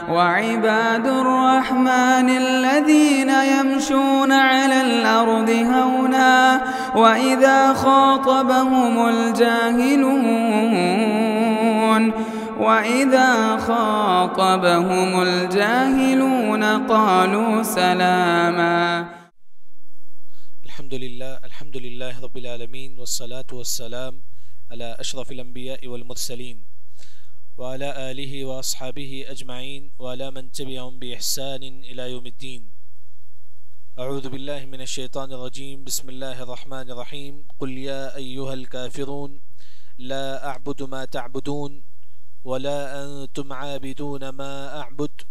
وعباد الرحمن الذين يمشون على الأرض هونا وإذا خاطبهم الجاهلون قالوا سلاما. الحمد لله رب العالمين والصلاة والسلام على أشرف الأنبياء والمرسلين وعلى آله وأصحابه أجمعين وعلى من تبعهم بإحسان إلى يوم الدين. أعوذ بالله من الشيطان الرجيم. بسم الله الرحمن الرحيم. قل يا أيها الكافرون لا أعبد ما تعبدون ولا أنتم عابدون ما أعبد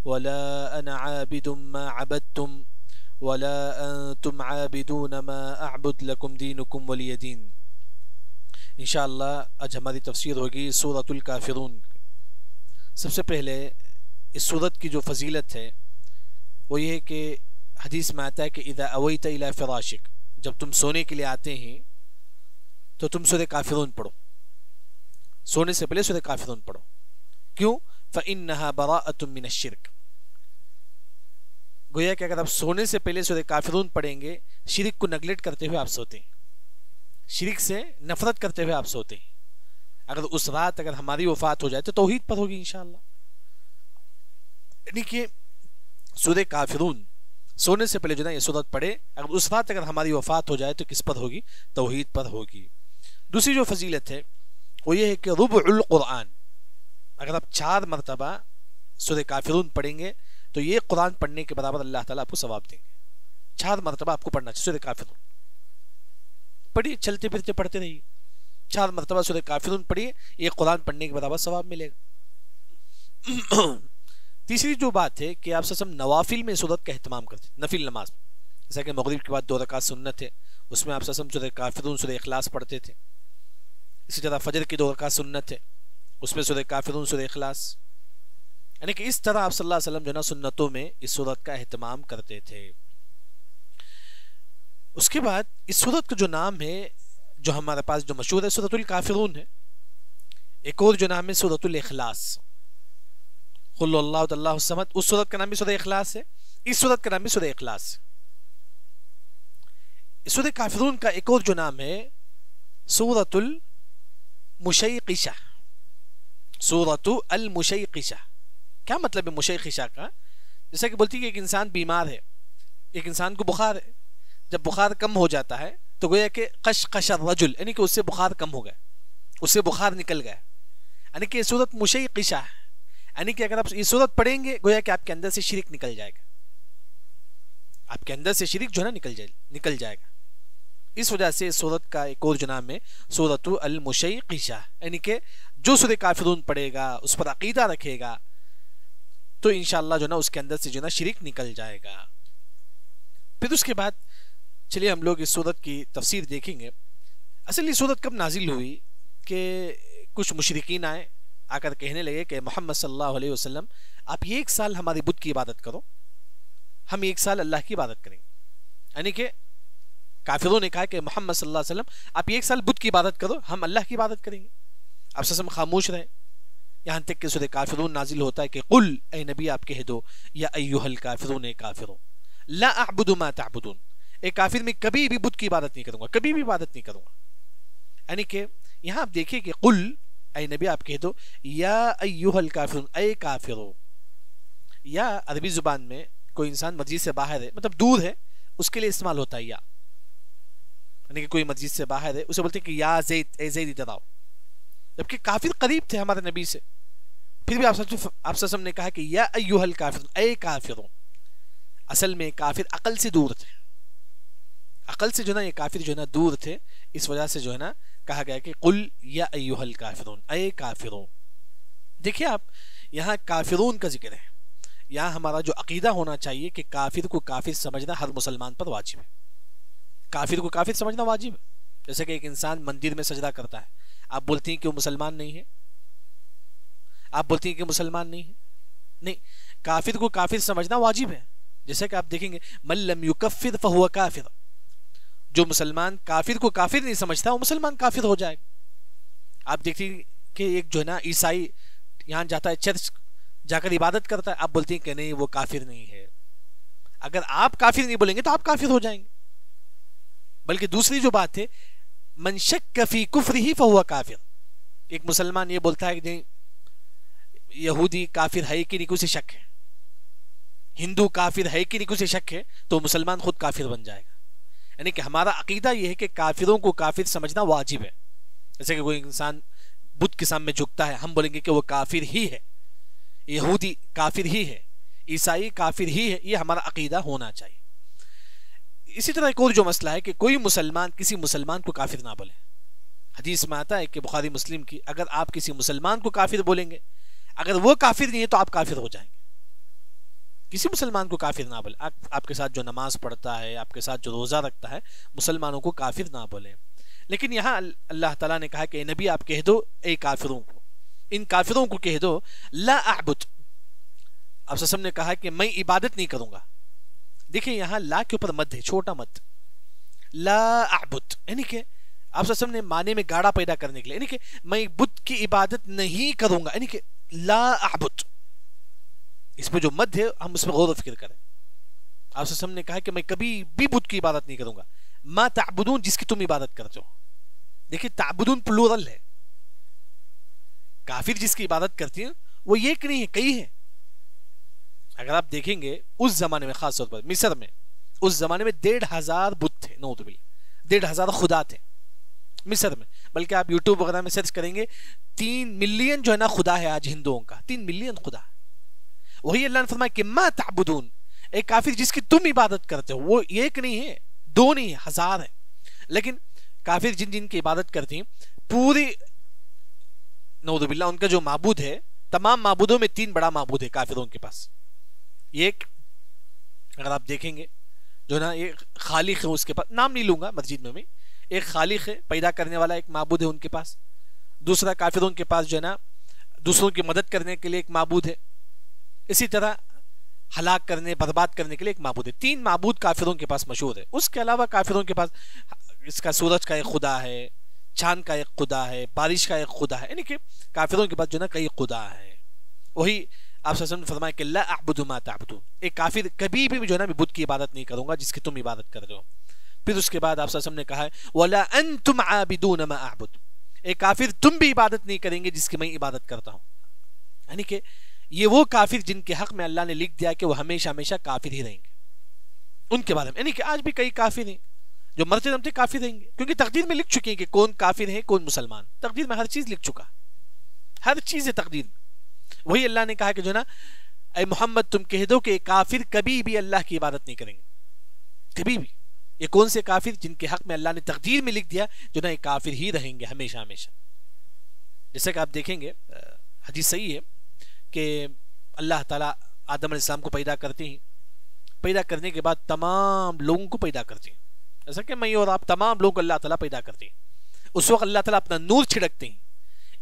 ولا أنا عابد ما عبدتم ولا أنتم عابدون ما أعبد لكم دينكم ولي دين. انشاءاللہ آج ہماری تفسیر ہوگی سورۃ الکافرون. سب سے پہلے اس سورت کی جو فضیلت ہے وہ یہ ہے کہ حدیث میں آتا ہے کہ اذا اویت الی فراشک، جب تم سونے کے لیے آتے ہیں تو تم سورۃ کافرون پڑھو. سونے سے پہلے سورۃ کافرون پڑھو. کیوں؟ فإنها براءۃ من الشرک. گویا کہ اگر آپ سونے سے پہلے سورۃ کافرون پڑھیں گے، شرک کو نیگلیکٹ کرتے ہوئے آپ سوتے ہیں، شرک سے نفرت کرتے ہوئے آپ سوتے ہیں. اگر اس رات اگر ہماری وفات ہو جائے تو توحید پر ہوگی انشاءاللہ. یعنی کہ سورۃ کافرون سونے سے پہلے جو نا یہ سورت پڑھے، اگر اس رات اگر ہماری وفات ہو جائے تو کس پر ہوگی؟ توحید پر ہوگی. دوسری جو فضیلت ہے وہ یہ ہے کہ ربع القرآن، اگر آپ 4 مرتبہ سورۃ کافرون پڑھیں گے تو یہ قرآن پڑھنے کے برابر اللہ تعالیٰ آپ کو ثواب دیں گے. 4 مرتبہ آپ کو پڑھنا چاہیے سورۃ کافرون. پڑھیے، چلتے پھرتے پڑھتے رہیے، 4 مرتبہ سورۃ کافرون پڑھیے، یہ قرآن پڑھنے کے برابر ثواب ملے گا. تیسری جو بات ہے کہ آپ سب نوافل میں سورت کا اہتمام کرتے ہیں. نفل نماز جیسا کہ مغرب کے بعد 2 رکعت سنت ہے، اس میں آپ سب سورۃ کافرون سورۃ اخلاص پڑھتے تھے. اسی طرح فجر کی 2 رکعت سنت ہے، اس میں سورۃ کافرون سورۃ اخلاص. یعنی کہ اس طرح آپ صلی اللہ علیہ وسلم جو نا سنتوں میں اس سورت کا اہتمام کرتے تھے. اس کے بعد اس سورت کا جو نام ہے جو ہمارے پاس جو مشہور ہے سورۃ الکافرون ہے. ایک اور جو نام ہے سورۃ الاخلاص، قل اللہ اللہ الصمد، اس سورت کا نام بھی سورۃ اخلاص ہے، اس سورت کا نام بھی سورۃ اخلاص ہے. سورۃ کافرون کا ایک اور جو نام ہے سورۃ المشیقشہ. سورۃ المشیقشہ کیا مطلب ہے مشیقشہ کا؟ جیسا کہ بولتی ہے کہ ایک انسان بیمار ہے، ایک انسان کو بخار ہے، جب بخار کم ہو جاتا ہے تو گویا کہ قشقش الرجل، یعنی کہ اس سے بخار کم ہو گیا، اس سے بخار نکل گیا. یعنی کہ سورۃ مشیقشہ ہے، یعنی کہ اگر آپ یہ سورت پڑھیں گے گویا کہ آپ کے اندر سے شرک نکل جائے گا، آپ کے اندر سے شرک جو ہے نا نکل جائے گا. اس وجہ سے سورت کا ایک اور جو نام ہے سورۃ المشیقشہ. یعنی کہ جو سورۃ کافرون پڑھے گا، اس پر عقیدہ رکھے گا تو انشاءاللہ جو نا اس کے اندر سے جو نا شرک نکل جائے گا. پھر اس کے بعد چلیے ہم لوگ اس سورت کی تفسیر دیکھیں گے. اصل یہ سورت کب نازل ہوئی کہ کچھ مشرکین آئے، آ کر کہنے لگے کہ محمد صلی اللہ علیہ وسلم آپ 1 سال ہماری بت کی عبادت کرو، ہم 1 سال اللہ کی عبادت کریں گے. یعنی کہ کافروں نے کہا کہ محمد صلی اللہ علیہ وسلم آپ 1 سال بت کی عبادت کرو، ہم اللہ کی عبادت کریں گے. آپ سب خاموش رہے یہاں تک کہ سورۃ کافرون نازل ہوتا ہے کہ قل، اے نبی آپ کہہ دو، یا ایھا الکافرون، اے کافروں، لا اعبد ما تعبدون، اے کافر میں کبھی بھی بت کی عبادت نہیں کروں گا، کبھی بھی عبادت نہیں کروں گا. یعنی کہ یہاں آپ دیکھیے کہ قل، اے نبی آپ کہہ دو، یا ایھا الکافرون، اے کافروں. یا عربی زبان میں کوئی انسان مسجد سے باہر ہے، مطلب دور ہے، اس کے لیے استعمال ہوتا ہے یا. یعنی کہ کوئی مسجد سے باہر ہے، اسے بولتے ہیں کہ یا زید، اے زید ادھر آؤ. جبکہ کافر قریب تھے ہمارے نبی سے، پھر بھی آپ سب نے کہا کہ یا ایھا الکافرون، اے کافروں. اصل میں کافر عقل سے دور تھے، عقل سے جو نا یہ کافر جو نا دور تھے، اس وجہ سے جو ہے نا کہا گیا کہ قل یا ایھا الکافرون، اے کافرون. دیکھیے آپ یہاں کافرون کا ذکر ہے، یہاں ہمارا جو عقیدہ ہونا چاہیے کہ کافر کو کافر سمجھنا ہر مسلمان پر واجب ہے. کافر کو کافر سمجھنا واجب ہے. جیسے کہ ایک انسان مندر میں سجدہ کرتا ہے، آپ بولتی ہیں کہ وہ مسلمان نہیں ہے، آپ بولتی ہیں کہ مسلمان نہیں ہے. نہیں، کافر کو کافر سمجھنا واجب ہے. جیسے کہ آپ دیکھیں گے من لم یکفر فہو کافر، جو مسلمان کافر کو کافر نہیں سمجھتا وہ مسلمان کافر ہو جائے گا. آپ دیکھتے ہیں کہ ایک جو ہے نا عیسائی یہاں جاتا ہے چرچ جا کر عبادت کرتا ہے، آپ بولتے ہیں کہ نہیں وہ کافر نہیں ہے. اگر آپ کافر نہیں بولیں گے تو آپ کافر ہو جائیں گے. بلکہ دوسری جو بات ہے، من شک فی کفرہ فہو کافر. ایک مسلمان یہ بولتا ہے کہ یہودی کافر ہے کہ نہیں، کسی شک ہے، ہندو کافر ہے کہ نہیں، کسی شک ہے، تو مسلمان خود کافر بن جائے گا. یعنی کہ ہمارا عقیدہ یہ ہے کہ کافروں کو کافر سمجھنا واجب ہے. جیسے کہ کوئی انسان بت کے سامنے جھکتا ہے، ہم بولیں گے کہ وہ کافر ہی ہے، یہودی کافر ہی ہے، عیسائی کافر ہی ہے. یہ ہمارا عقیدہ ہونا چاہیے. اسی طرح ایک اور جو مسئلہ ہے کہ کوئی مسلمان کسی مسلمان کو کافر نہ بولے. حدیث میں آتا ہے کہ بخاری مسلم کی، اگر آپ کسی مسلمان کو کافر بولیں گے، اگر وہ کافر نہیں ہے تو آپ کافر ہو جائیں گے. کسی مسلمان کو کافر نہ بولے. آپ کے ساتھ جو نماز پڑھتا ہے، آپ کے ساتھ جو روزہ رکھتا ہے، مسلمانوں کو کافر نہ بولے. لیکن یہاں اللہ تعالیٰ نے کہا کہ اے نبی آپ کہہ دو اے کافروں کو، ان کافروں کو کہہ دو لا اعبد. آپ سے سب نے کہا کہ میں عبادت نہیں کروں گا. دیکھیں یہاں لا کے اوپر مد ہے، چھوٹا مد. لا اعبد یعنی کہ آپ سے سب نے معنی میں گاڑا پیدا کرنے کے لیے، یعنی کہ میں بت کی عبادت نہیں کروں گا، یعنی کہ لا اعبد. اس میں جو مد ہے ہم اس میں غور و فکر کریں. آپ سے سب نے کہا کہ میں کبھی بھی بت کی عبادت نہیں کروں گا. ما تعبدون جس کی تم عبادت کرتے ہو. دیکھیں تعبدون پلورل ہے. کافر جس کی عبادت کرتی ہیں وہ ایک نہیں ہے، کئی ہیں. اگر آپ دیکھیں گے اس زمانے میں، خاص طور پر مصر میں، اس زمانے میں 1500 بت تھے، نعوذ باللہ 1500 خدا تھے مصر میں. بلکہ آپ یوٹیوب وغیرہ میں سرچ کریں گے 3 ملین جو ہے نا خدا ہے آج ہندوؤں کا، 3 ملین خدا. وہی اللہ نے فرمایا کہ ما تعبدون، ایک کافر جس کی تم عبادت کرتے ہو، وہ ایک نہیں ہے، 2 نہیں ہے، 1000 ہے. لیکن کافر جن جن کی عبادت کرتی ہیں پوری نعوذ باللہ ان کا جو معبود ہے، تمام معبودوں میں 3 بڑا معبود ہے کافروں کے پاس. ایک اگر آپ دیکھیں گے جو نا ایک خالق ہے، اس کے پاس نام نہیں لوں گا مسجد میں ایک خالق ہے، پیدا کرنے والا ایک معبود ہے ان کے پاس. دوسرا کافروں کے پاس جو ہے نا دوسروں کی مدد کرنے کے لیے ایک معبود ہے. اسی طرح ہلاک کرنے برباد کرنے کے لیے ایک معبود ہے. 3 معبود کافروں کے پاس مشہور ہے. اس کے علاوہ کافروں کے پاس اس کا سورج کا ایک خدا ہے، چاند کا ایک خدا ہے، بارش کا ایک خدا ہے. یعنی کہ کافروں کے پاس جو ہے نا کئی خدا ہے. وہی آپ صلی اللہ علیہ وسلم نے فرمایا کہ لا اعبد ما تعبدون، ایک کافر کبھی بھی جو ہے نا بت کی عبادت نہیں کروں گا جس کی تم عبادت کر رہے ہو. پھر اس کے بعد آپ صلی اللہ علیہ وسلم نے کہا ہے ولا انتم عابدون ما اعبد، ایک کافر تم بھی عبادت نہیں کریں گے جس کی میں عبادت کرتا ہوں. یعنی کہ یہ وہ کافر جن کے حق میں اللہ نے لکھ دیا کہ وہ ہمیشہ ہمیشہ کافر ہی رہیں گے. ان کے بارے میں یعنی کہ آج بھی کئی کافر ہیں جو مرتے دم تک کافر رہیں گے، کیونکہ تقدیر میں لکھ چکے ہیں کہ کون کافر ہے کون مسلمان. تقدیر میں ہر چیز لکھ چکا، ہر چیز ہے تقدیر میں. وہی اللہ نے کہا کہ جو نا اے محمد تم کہہ دو کہ کافر کبھی بھی اللہ کی عبادت نہیں کریں گے، کبھی بھی. یہ کون سے کافر؟ جن کے حق میں اللہ نے تقدیر میں لکھ دیا جو نا کافر ہی رہیں گے ہمیشہ ہمیشہ. جیسے کہ آپ دیکھیں گے حدیث صحیح ہے کہ اللہ تعالیٰ آدم علیہ السلام کو پیدا کرتے ہیں، پیدا کرنے کے بعد تمام لوگوں کو پیدا کرتے ہیں. جیسا کہ میں اور آپ تمام لوگ اللہ تعالیٰ پیدا کرتے ہیں. اس وقت اللہ تعالیٰ اپنا نور چھڑکتے ہیں.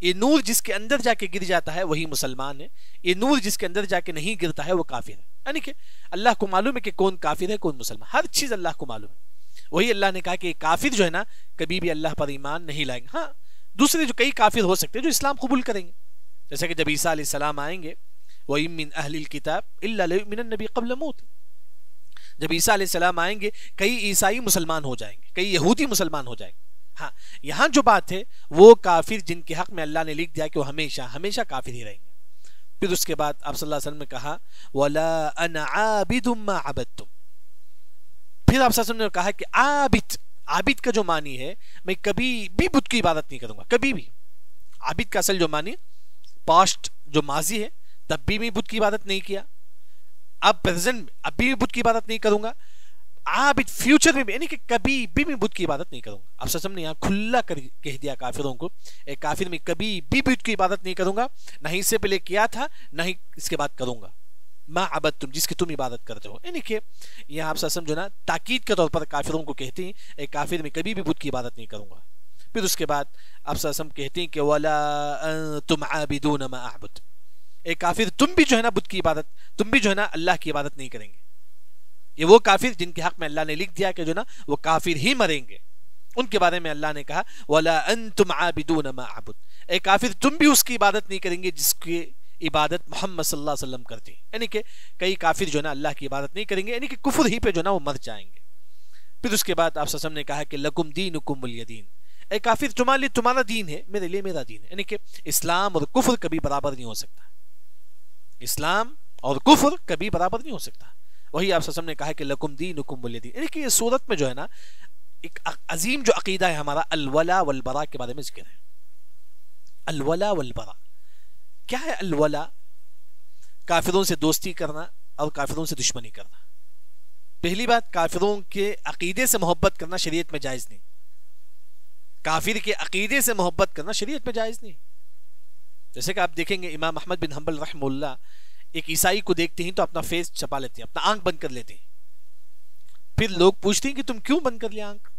یہ نور جس کے اندر جا کے گر جاتا ہے وہی مسلمان ہے، یہ نور جس کے اندر جا کے نہیں گرتا ہے وہ کافر ہے. یعنی کہ اللہ کو معلوم ہے کہ کون کافر ہے کون مسلمان، ہر چیز اللہ کو معلوم ہے. وہی اللہ نے کہا کہ کافر جو ہے نا کبھی بھی اللہ پر ایمان نہیں لائیں گے. ہاں دوسرے جو کئی کافر ہو سکتے ہیں جو اسلام قبول کریں گے، جیسے کہ جب عیسیٰ علیہ السلام آئیں گے وَإِن مِّنْ أَهْلِ الْكِتَابِ إِلَّا لَيُؤْمِنَنَّ بِهِ قَبْلَ مَوْتِهِ، جب عیسیٰ علیہ السلام آئیں گے کئی عیسائی مسلمان ہو جائیں گے، کئی یہودی مسلمان ہو جائیں گے. ہاں یہاں جو بات ہے وہ کافر جن کے حق میں اللہ نے لکھ دیا کہ وہ ہمیشہ ہمیشہ کافر ہی رہیں گے. پھر اس کے بعد آپ صلی اللہ علیہ وسلم نے کہا وَلَا أَنَا عَابِدٌ مَا عَبَدتُم، پھر آپ صلی اللہ علیہ وسلم نے کہا کہ عابد کا جو معنی ہے میں کبھی بھی بت کی عبادت نہیں کروں گا، کبھی بھی. عابد کا اصل جو معنی پاسٹ جو ماضی ہے تب بھی میں بت کی عبادت نہیں کیا، اب پریزنٹ اب بھی بت کی عبادت نہیں کروں گا، عابد فیوچر میں بھی، یعنی کہ کبھی بھی میں بت کی عبادت نہیں کروں گا. آپ صلی اللہ علیہ وسلم نے یہاں کھلا کر کہہ دیا کافروں کو ایک کافر میں کبھی بھی بت کی عبادت نہیں کروں گا، نہ ہی اس سے پہلے کیا تھا نہ ہی اس کے بعد کروں گا. ما عبدتم جس کی تم عبادت کرتے ہو. یعنی کہ یہاں آپ صلی اللہ علیہ وسلم جو نا تاکید کے طور پر کافروں کو کہتے ہیں ایک کافر میں کبھی بھی بت کی عبادت نہیں کروں گا. پھر اس کے بعد آپ صلی اللہ علیہ وسلم کہتے ہیں کہ ولا انتم عابدون ما اعبد، ایک کافر تم بھی جو ہے نا بت کی عبادت، تم بھی جو ہے نا اللہ کی عبادت نہیں کریں گے. یہ وہ کافر جن کے حق میں اللہ نے لکھ دیا کہ جو نا وہ کافر ہی مریں گے. ان کے بارے میں اللہ نے کہا ولا انتم عابدون ما اعبد، ایک کافر تم بھی اس کی عبادت نہیں کریں گے جس کی عبادت محمد صلی اللہ علیہ وسلم کرتے ہیں، یعنی کہ کئی کافر جو ہے نا اللہ کی عبادت نہیں کریں گے، یعنی کہ کفر ہی پہ جو ہے نا وہ مر جائیں گے۔ پھر اس کے بعد آپ صلی اللہ علیہ وسلم نے کہا کہ لکم دینکم ولی دین، اے کافر تمہارے لیے تمہارا دین ہے، میرے لیے میرا دین ہے، یعنی کہ اسلام اور کفر کبھی برابر نہیں ہو سکتا، اسلام اور کفر کبھی برابر نہیں ہو سکتا۔ وہی آپ صلی اللہ علیہ وسلم نے کہا کہ لکم دینکم ولی دین، یعنی کہ یہ سورت میں جو ہے نا ایک عظیم جو عقیدہ ہے ہمارا الولا والبرا کے بارے میں ذکر ہے۔ الولا والبرا کیا ہے؟ الولا کافروں سے دوستی کرنا اور کافروں سے دشمنی کرنا۔ پہلی بات، کافروں کے عقیدے سے محبت کرنا شریعت میں جائز نہیں، کافر کے عقیدے سے محبت کرنا شریعت میں جائز نہیں۔ جیسے کہ آپ دیکھیں گے امام احمد بن حنبل رحمہ اللہ ایک عیسائی کو دیکھتے ہیں تو اپنا فیس چھپا لیتے ہیں، اپنا آنکھ بند کر لیتے ہیں، پھر لوگ پوچھتے ہیں کہ تم کیوں بند کر لیا آنکھ؟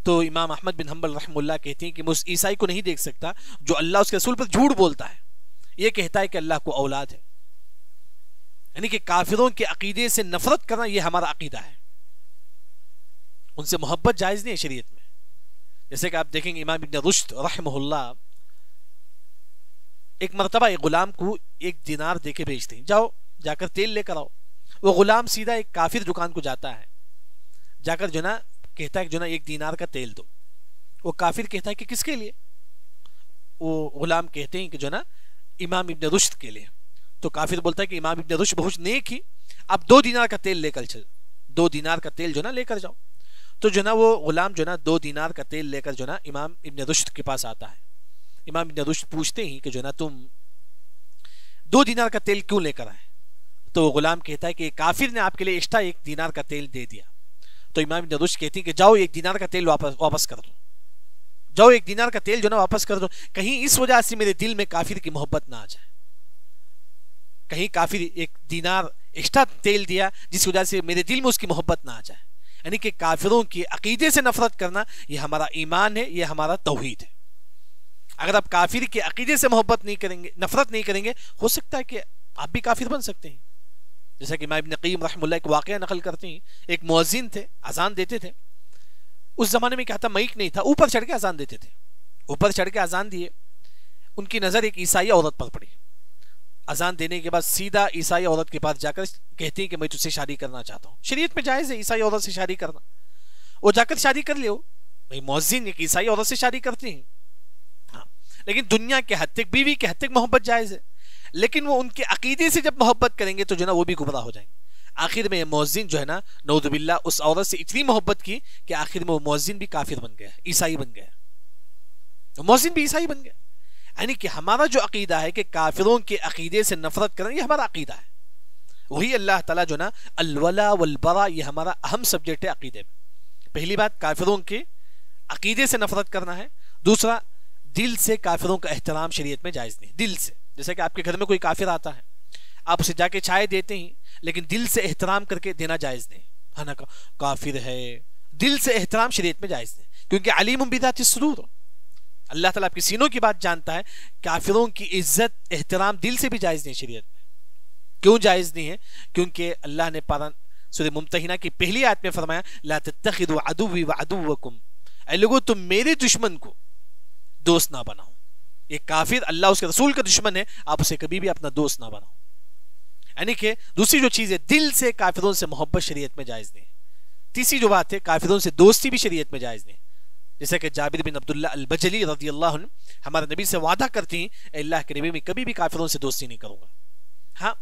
تو امام احمد بن حنبل رحمہ اللہ کہتے ہیں کہ میں اس عیسائی کو نہیں دیکھ سکتا جو اللہ اس کے رسول پر جھوٹ بولتا ہے، یہ کہتا ہے کہ اللہ کو اولاد ہے، یعنی کہ کافروں کے عقیدے سے نفرت کرنا یہ ہمارا عقیدہ ہے، ان سے محبت جائز نہیں ہے شریعت میں۔ جیسے کہ آپ دیکھیں گے امام ابن رشد رحمہ اللہ ایک مرتبہ ایک غلام کو 1 دینار دے کے بھیجتے ہیں، جاؤ جا کر تیل لے کر آؤ۔ وہ غلام سیدھا ایک کافر دکان کو جاتا ہے، جا کر جو نا کہتا ہے کہ جو نا 1 دینار کا تیل دو۔ وہ کافر کہتا ہے کہ کس کے لیے؟ وہ غلام کہتے ہیں کہ جو نا امام ابن رشد کے لیے۔ تو کافر بولتا ہے کہ امام ابن رشد بہت نیک ہی، اب 2 دینار کا تیل لے کر چل، 2 دینار کا تیل جو نا لے کر جاؤ۔ تو جو نا وہ غلام جو نا 2 دینار کا تیل لے کر جو نا امام ابن رشد کے پاس آتا ہے۔ امام ابن رشد پوچھتے ہیں کہ جو نا تم 2 دینار کا تیل کیوں لے کر آئے؟ تو غلام کہتا ہے کہ کافر نے آپ کے لیے ایکسٹرا 1 دینار کا تیل دے دیا۔ تو امام ابن رشد کہتے ہیں کہ جاؤ 1 دینار کا تیل واپس کر دو، جاؤ 1 دینار کا تیل جو نا واپس کر دو، کہیں اس وجہ سے میرے دل میں کافر کی محبت نہ آ جائے، کہیں کافر 1 دینار ایکسٹرا تیل دیا جس وجہ سے میرے دل میں اس کی محبت نہ آ جائے۔ یعنی کہ کافروں کے عقیدے سے نفرت کرنا یہ ہمارا ایمان ہے، یہ ہمارا توحید ہے۔ اگر آپ کافر کے عقیدے سے محبت نہیں کریں گے، نفرت نہیں کریں گے، ہو سکتا ہے کہ آپ بھی کافر بن سکتے ہیں۔ جیسا کہ امام ابن قیم رحمہ اللہ ایک واقعہ نقل کرتے ہیں، ایک مؤذن تھے، اذان دیتے تھے۔ اس زمانے میں کیا تھا، مائک نہیں تھا، اوپر چڑھ کے اذان دیتے تھے، اوپر چڑھ کے اذان دیے۔ ان کی نظر ایک عیسائی عورت پر پڑی، اذان دینے کے بعد سیدھا عیسائی عورت کے پاس جا کر کہتے ہیں کہ میں تجھ سے شادی کرنا چاہتا ہوں۔ شریعت میں جائز ہے عیسائی عورت سے شادی کرنا، وہ جا کر شادی کر لیو، مؤذن ایک عیسائی عورت سے شادی کرتے ہیں۔ لیکن دنیا کے حد تک، بیوی کے حد تک محبت جائز ہے، لیکن وہ ان کے عقیدے سے جب محبت کریں گے تو جو نا وہ بھی گمراہ ہو جائیں گے۔ آخر میں مؤذن جو ہے نا نعوذ باللہ اس عورت سے اتنی محبت کی کہ آخر میں وہ مؤذن بھی کافر بن گیا، عیسائی بن گیا، مؤذن بھی عیسائی بن گیا۔ یعنی کہ ہمارا جو عقیدہ ہے کہ کافروں کے عقیدے سے نفرت کرنا، یہ ہمارا عقیدہ ہے۔ وہی اللہ تعالیٰ جو نا الولا والبرا یہ ہمارا اہم سبجیکٹ ہے عقیدے میں۔ پہلی بات کافروں کے عقیدے سے نفرت کرنا ہے، دوسرا دل سے کافروں کا احترام شریعت میں جائز نہیں، دل سے۔ جیسے کہ آپ کے گھر میں کوئی کافر آتا ہے، آپ اسے جا کے چائے دیتے ہیں لیکن دل سے احترام کر کے دینا جائز نہیں، ہے نا، کافر ہے، دل سے احترام شریعت میں جائز نہیں، کیونکہ علیم بذات الصدور، اللہ تعالیٰ آپ کی سینوں کی بات جانتا ہے۔ کافروں کی عزت احترام دل سے بھی جائز نہیں شریعت میں۔ کیوں جائز نہیں ہے؟ کیونکہ اللہ نے سورہ ممتحنہ کی پہلی آیت میں فرمایا لا تتخذوا عدوی وعدوکم، اے لوگو تم میرے دشمن کو دوست نہ بناؤ۔ یہ کافر اللہ اس کے رسول کا دشمن ہے، آپ اسے کبھی بھی اپنا دوست نہ بناؤ۔ یعنی کہ دوسری جو چیز ہے، دل سے کافروں سے محبت شریعت میں جائز نہیں ہے۔ تیسری جو بات ہے، کافروں سے دوستی بھی شریعت میں جائز نہیں ہے۔ جیسا کہ جابر بن عبداللہ البجلی رضی اللہ عنہ ہمارے نبی سے وعدہ کرتی ہیں، اے اللہ کے نبی میں کبھی بھی کافروں سے دوستی نہیں کروں گا۔ ہاں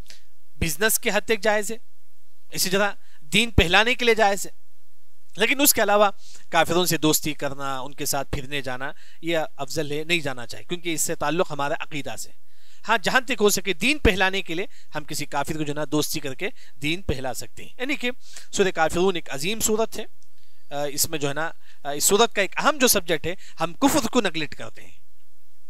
بزنس کے حد تک جائز ہے، اسی طرح دین پہلانے کے لیے جائز ہے، لیکن اس کے علاوہ کافروں سے دوستی کرنا، ان کے ساتھ پھرنے جانا یہ افضل ہے، نہیں جانا چاہیے، کیونکہ اس سے تعلق ہمارے عقیدہ سے۔ ہاں جہاں تک ہو سکے دین پہلانے کے لیے ہم کسی کافر کو جو نا دوستی کر کے دین پہلا سکتے ہیں۔ یعنی کہ سورہ کافرون ایک عظیم سورت ہے، اس میں جو ہے نا اس سورت کا ایک اہم جو سبجیکٹ ہے، ہم کفر کو نگلیکٹ کرتے ہیں،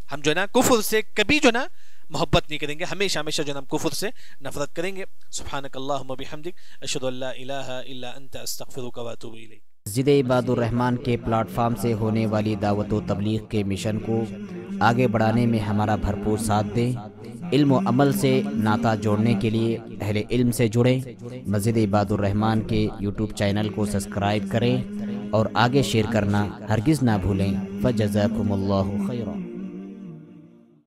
ہم جو ہے نا کفر سے کبھی جو ہے نا محبت نہیں کریں گے، ہمیشہ ہمیشہ جو ہے نا ہم کفر سے نفرت کریں گے۔ سبحانک اللہم و بحمدک، اشہد ان لا الہ الا انت، استغفرک و اتوب الیک۔ مسجد عباد الرحمن کے پلیٹ فارم سے ہونے والی دعوت و تبلیغ کے مشن کو آگے بڑھانے میں ہمارا بھرپور ساتھ دیں۔ علم و عمل سے ناطہ جوڑنے کے لیے اہل علم سے جڑیں۔ مسجد عباد الرحمن کے یوٹیوب چینل کو سبسکرائب کریں اور آگے شیئر کرنا ہرگز نہ بھولیں۔ فجزاکم اللہ خیر۔